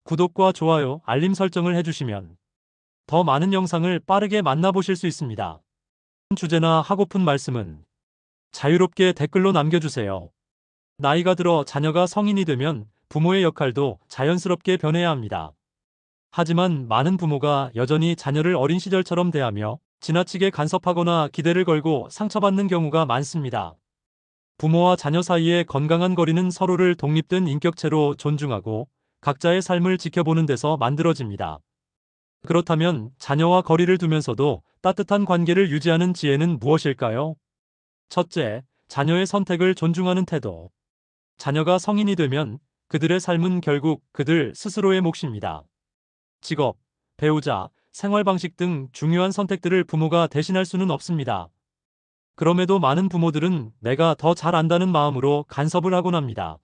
구독과 좋아요, 알림 설정을 해주시면 더 많은 영상을 빠르게 만나보실 수 있습니다. 주제나 하고픈 말씀은 자유롭게 댓글로 남겨주세요. 나이가 들어 자녀가 성인이 되면 부모의 역할도 자연스럽게 변해야 합니다. 하지만 많은 부모가 여전히 자녀를 어린 시절처럼 대하며 지나치게 간섭하거나 기대를 걸고 상처받는 경우가 많습니다. 부모와 자녀 사이의 건강한 거리는 서로를 독립된 인격체로 존중하고 각자의 삶을 지켜보는 데서 만들어집니다. 그렇다면 자녀와 거리를 두면서도 따뜻한 관계를 유지하는 지혜는 무엇일까요? 첫째, 자녀의 선택을 존중하는 태도. 자녀가 성인이 되면 그들의 삶은 결국 그들 스스로의 몫입니다. 직업, 배우자, 생활 방식 등 중요한 선택들을 부모가 대신할 수는 없습니다. 그럼에도 많은 부모들은 내가 더 잘 안다는 마음으로 간섭을 하곤 합니다.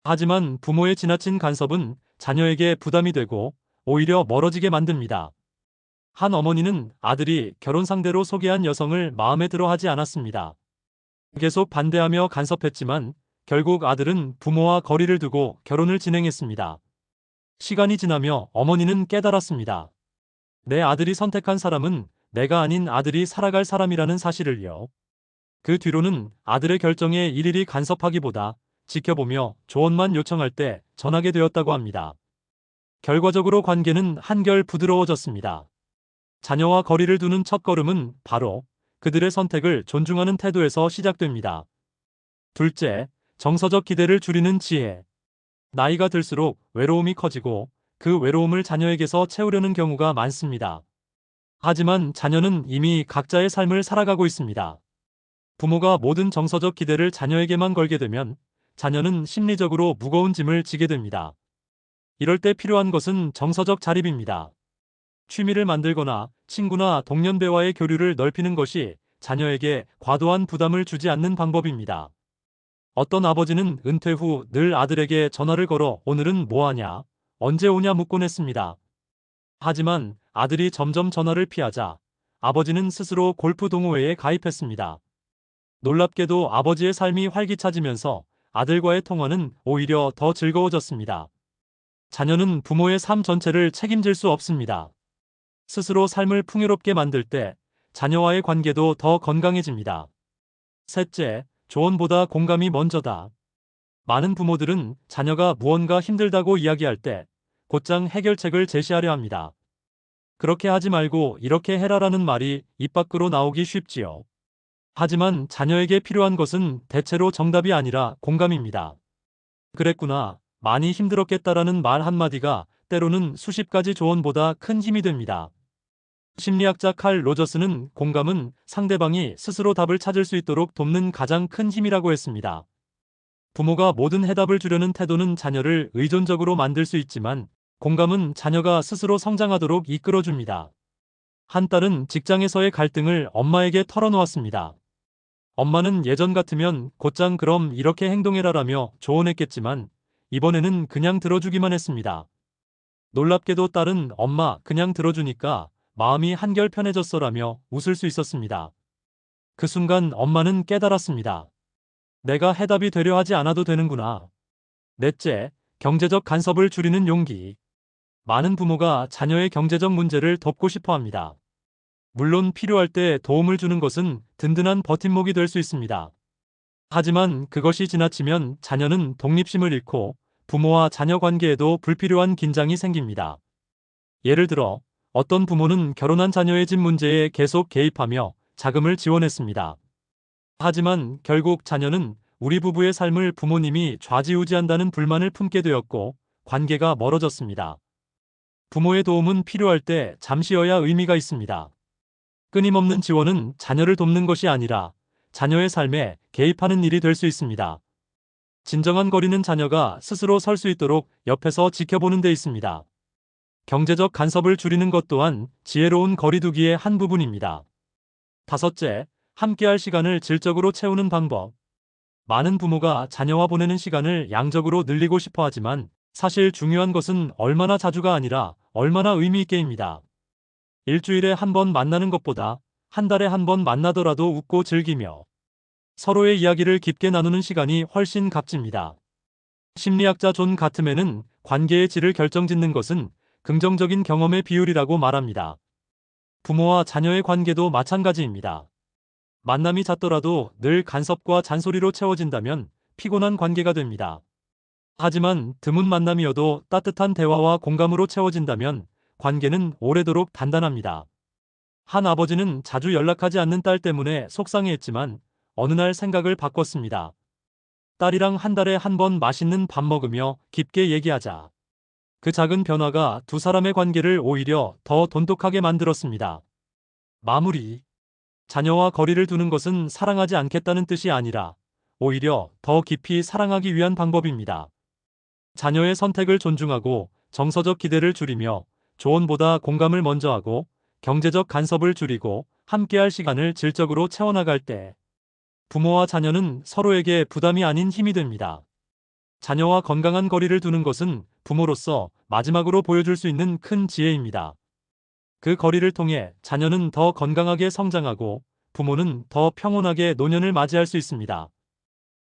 하지만 부모의 지나친 간섭은 자녀에게 부담이 되고 오히려 멀어지게 만듭니다. 한 어머니는 아들이 결혼 상대로 소개한 여성을 마음에 들어 하지 않았습니다. 계속 반대하며 간섭했지만 결국 아들은 부모와 거리를 두고 결혼을 진행했습니다. 시간이 지나며 어머니는 깨달았습니다. 내 아들이 선택한 사람은 내가 아닌 아들이 살아갈 사람이라는 사실을요. 그 뒤로는 아들의 결정에 일일이 간섭하기보다 지켜보며 조언만 요청할 때 전하게 되었다고 합니다. 결과적으로 관계는 한결 부드러워졌습니다. 자녀와 거리를 두는 첫걸음은 바로 그들의 선택을 존중하는 태도에서 시작됩니다. 둘째, 정서적 기대를 줄이는 지혜. 나이가 들수록 외로움이 커지고 그 외로움을 자녀에게서 채우려는 경우가 많습니다. 하지만 자녀는 이미 각자의 삶을 살아가고 있습니다. 부모가 모든 정서적 기대를 자녀에게만 걸게 되면 자녀는 심리적으로 무거운 짐을 지게 됩니다. 이럴 때 필요한 것은 정서적 자립입니다. 취미를 만들거나 친구나 동년배와의 교류를 넓히는 것이 자녀에게 과도한 부담을 주지 않는 방법입니다. 어떤 아버지는 은퇴 후 늘 아들에게 전화를 걸어 오늘은 뭐하냐, 언제 오냐 묻곤 했습니다. 하지만 아들이 점점 전화를 피하자 아버지는 스스로 골프 동호회에 가입했습니다. 놀랍게도 아버지의 삶이 활기차지면서 아들과의 통화는 오히려 더 즐거워졌습니다. 자녀는 부모의 삶 전체를 책임질 수 없습니다. 스스로 삶을 풍요롭게 만들 때 자녀와의 관계도 더 건강해집니다. 셋째, 조언보다 공감이 먼저다. 많은 부모들은 자녀가 무언가 힘들다고 이야기할 때 곧장 해결책을 제시하려 합니다. 그렇게 하지 말고 이렇게 해라라는 말이 입 밖으로 나오기 쉽지요. 하지만 자녀에게 필요한 것은 대체로 정답이 아니라 공감입니다. 그랬구나, 많이 힘들었겠다라는 말 한마디가 때로는 수십 가지 조언보다 큰 힘이 됩니다. 심리학자 칼 로저스는 공감은 상대방이 스스로 답을 찾을 수 있도록 돕는 가장 큰 힘이라고 했습니다. 부모가 모든 해답을 주려는 태도는 자녀를 의존적으로 만들 수 있지만 공감은 자녀가 스스로 성장하도록 이끌어줍니다. 한 딸은 직장에서의 갈등을 엄마에게 털어놓았습니다. 엄마는 예전 같으면 곧장 그럼 이렇게 행동해라라며 조언했겠지만 이번에는 그냥 들어주기만 했습니다. 놀랍게도 딸은 엄마 그냥 들어주니까 마음이 한결 편해졌어라며 웃을 수 있었습니다. 그 순간 엄마는 깨달았습니다. 내가 해답이 되려 하지 않아도 되는구나. 넷째, 경제적 간섭을 줄이는 용기. 많은 부모가 자녀의 경제적 문제를 돕고 싶어 합니다. 물론 필요할 때 도움을 주는 것은 든든한 버팀목이 될 수 있습니다. 하지만 그것이 지나치면 자녀는 독립심을 잃고 부모와 자녀 관계에도 불필요한 긴장이 생깁니다. 예를 들어 어떤 부모는 결혼한 자녀의 집 문제에 계속 개입하며 자금을 지원했습니다. 하지만 결국 자녀는 우리 부부의 삶을 부모님이 좌지우지한다는 불만을 품게 되었고 관계가 멀어졌습니다. 부모의 도움은 필요할 때 잠시여야 의미가 있습니다. 끊임없는 지원은 자녀를 돕는 것이 아니라 자녀의 삶에 개입하는 일이 될 수 있습니다. 진정한 거리는 자녀가 스스로 설 수 있도록 옆에서 지켜보는 데 있습니다. 경제적 간섭을 줄이는 것 또한 지혜로운 거리두기의 한 부분입니다. 다섯째, 함께할 시간을 질적으로 채우는 방법. 많은 부모가 자녀와 보내는 시간을 양적으로 늘리고 싶어 하지만 사실 중요한 것은 얼마나 자주가 아니라 얼마나 의미 있게입니다. 일주일에 한 번 만나는 것보다 한 달에 한 번 만나더라도 웃고 즐기며 서로의 이야기를 깊게 나누는 시간이 훨씬 값집니다. 심리학자 존 가트맨은 관계의 질을 결정짓는 것은 긍정적인 경험의 비율이라고 말합니다. 부모와 자녀의 관계도 마찬가지입니다. 만남이 잦더라도 늘 간섭과 잔소리로 채워진다면 피곤한 관계가 됩니다. 하지만 드문 만남이어도 따뜻한 대화와 공감으로 채워진다면 관계는 오래도록 단단합니다. 한 아버지는 자주 연락하지 않는 딸 때문에 속상해했지만 어느 날 생각을 바꿨습니다. 딸이랑 한 달에 한 번 맛있는 밥 먹으며 깊게 얘기하자. 그 작은 변화가 두 사람의 관계를 오히려 더 돈독하게 만들었습니다. 마무리. 자녀와 거리를 두는 것은 사랑하지 않겠다는 뜻이 아니라 오히려 더 깊이 사랑하기 위한 방법입니다. 자녀의 선택을 존중하고 정서적 기대를 줄이며 조언보다 공감을 먼저 하고 경제적 간섭을 줄이고 함께할 시간을 질적으로 채워나갈 때 부모와 자녀는 서로에게 부담이 아닌 힘이 됩니다. 자녀와 건강한 거리를 두는 것은 부모로서 마지막으로 보여줄 수 있는 큰 지혜입니다. 그 거리를 통해 자녀는 더 건강하게 성장하고 부모는 더 평온하게 노년을 맞이할 수 있습니다.